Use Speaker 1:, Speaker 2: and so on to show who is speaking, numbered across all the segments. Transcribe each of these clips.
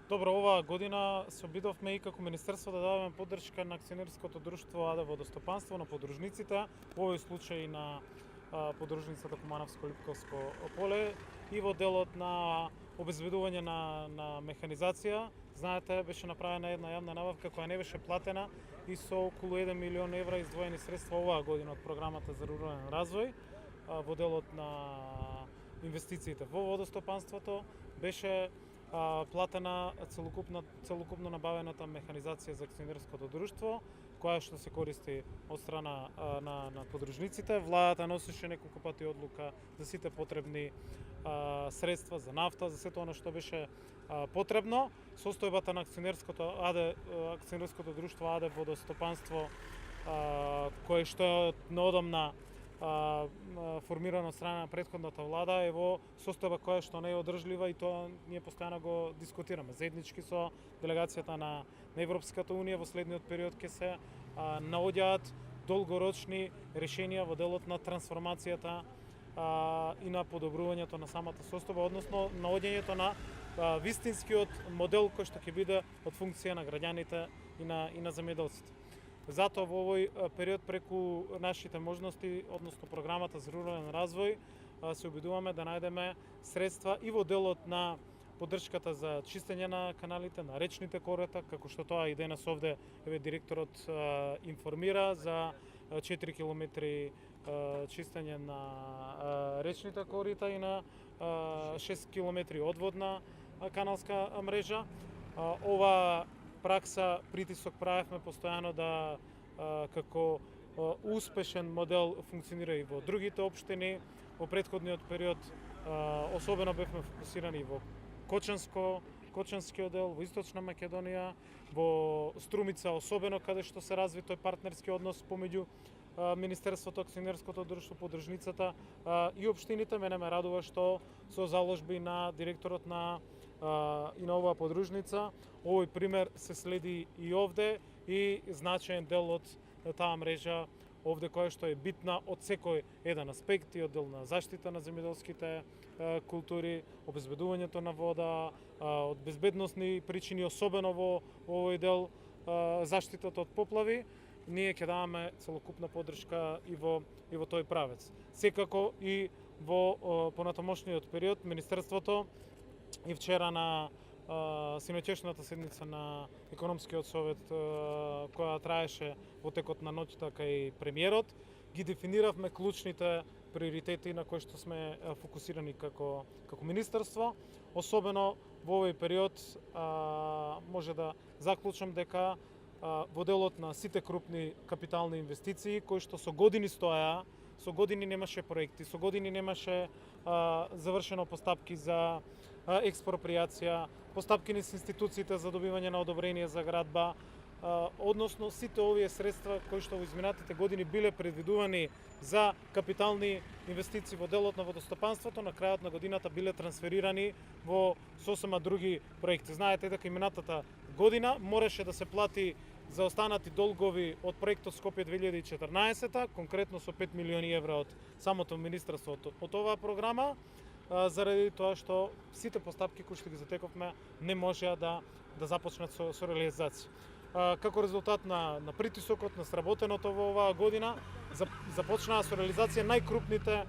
Speaker 1: Добро, оваа година се обидовме и како Министерство да дадеме поддршка на акционерското друштво АД Водостопанство, на подружниците, во овој случај на подружницата Кумановско-Липковско поле и во делот на обезбедување на механизација. Знаете, беше направена една јавна набавка која не беше платена и со околу 1 милион евра издвоени средства оваа година од програмата за рурален развој во делот на инвестициите во водостопанството беше платена целокупно набавената механизација за акционерското друштво, која што се користи од страна на подружниците. Владата носеше неколку пати одлука за сите потребни средства за нафта, за сето она што беше потребно. Состојбата на акционерското друштво АД Водостопанство, кое што е наодамна формирано од страна на претходната влада е во состојба која што не е одржлива и тоа ние постојано го дискутираме. Заеднички со делегацијата на Европската унија во следниот период ќе се наоѓаат долгорочни решенија во делот на трансформацијата и на подобрувањето на самата состојба, односно наоѓањето на вистинскиот модел кој што ќе биде од функција на граѓаните и на земјоделците. Затоа во овој период преку нашите можности, односно програмата за рурален развој, се обидуваме да најдеме средства и во делот на поддршката за чистење на каналите, на речните корита, како што тоа и денес овде директорот информира за 4 километри чистење на речните корита и на 6 километри одводна каналска мрежа. Ова пракса, притисок правевме постојано да како успешен модел функционира и во другите општини. Во претходниот период особено бевме фокусирани во Кочанскиот дел, во Источна Македонија, во Струмица особено, каде што се разви тој партнерски однос помеѓу Министерството, акционерското друштво, подружницата и општините. Мене ме радува што со заложби на директорот и на оваа подружница овој пример се следи и овде и значаен дел од таа мрежа овде која што е битна од секој еден аспект и од дел на заштита на земјоделските култури, обезбедувањето на вода, од безбедносни причини, особено во овој дел заштитата од поплави. Ние ќе даваме целокупна поддршка и во тој правец. Секако и во понатамошниот период Министерството и вчера на синоќешната седница на економскиот совет која траеше во текот на ноќта кај премиерот, ги дефиниравме клучните приоритети на кои што сме фокусирани како министерство. Особено во овој период може да заклучам дека во делот на сите крупни капитални инвестиции кои што со години стоеа, со години немаше проекти, со години немаше завршено постапки за експроприација, постапки низ институциите за добивање на одобрение за градба, односно сите овие средства кои што во изминатите години биле предвидувани за капитални инвестиции во делот на водостопанството, на крајот на годината биле трансферирани во сосема други проекти. Знаете дека и минатата година мораше да се плати за останати долгови од проектот Скопје 2014, конкретно со 5 милиони евра од самото министерство од оваа програма, заради тоа што сите постапки кои што ги затековме не можеа да започнат со реализација. Како резултат на притисокот, на сработеното во оваа година, започнаа со реализација најкрупните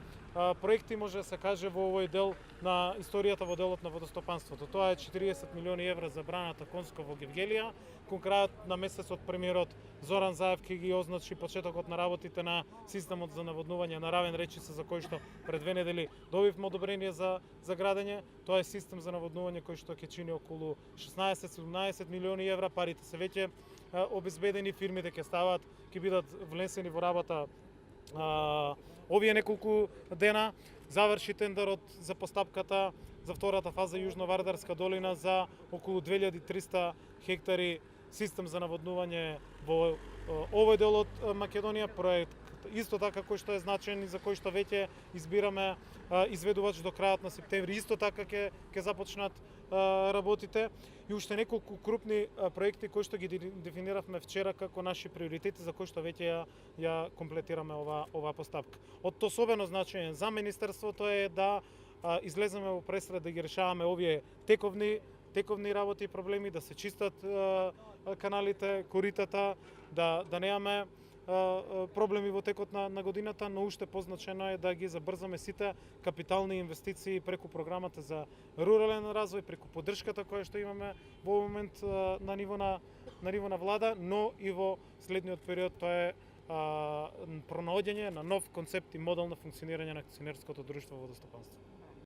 Speaker 1: проекти, може да се каже, во овој дел на историјата во делот на водостопанството. Тоа е 40 милиони евра за браната Конско во Гевгелија. Кон крајот на месецот премиерот Зоран Заев ќе ги означи почетокот на работите на системот за наводнување на Равен Речица, за кој што пред 2 недели добивме одобрение за градење. Тоа е систем за наводнување кој што ќе чини околу 16-17 милиони евра. Парите се веќе обезбедени, фирмите ќе стават, ќе бидат внесени во работа овие неколку дена. Заврши тендерот за постапката за втората фаза Јужно-Вардарска долина за околу 2300 хектари систем за наводнување во овој дел од Македонија. Проект исто така кој што е значаен и за кој што веќе избираме изведувач до крајот на септември. Исто така ќе започнат работите и уште неколку крупни проекти кои што ги дефиниравме вчера како наши приоритети, за кои што веќе ја комплетираме оваа постапка. Од особено значење за министерството е да излеземе во пресред да ги решаваме овие тековни тековни работи и проблеми, да се чистат каналите, коритата, да немаме проблеми во текот на годината, но уште позначено е да ги забрзаме сите капитални инвестиции преку програмата за рурален развој, преку поддршката која што имаме во момент на ниво на влада, но и во следниот период тоа е пронаоѓање на нов концепт и модел на функционирање на акционерското друштво водостопанство.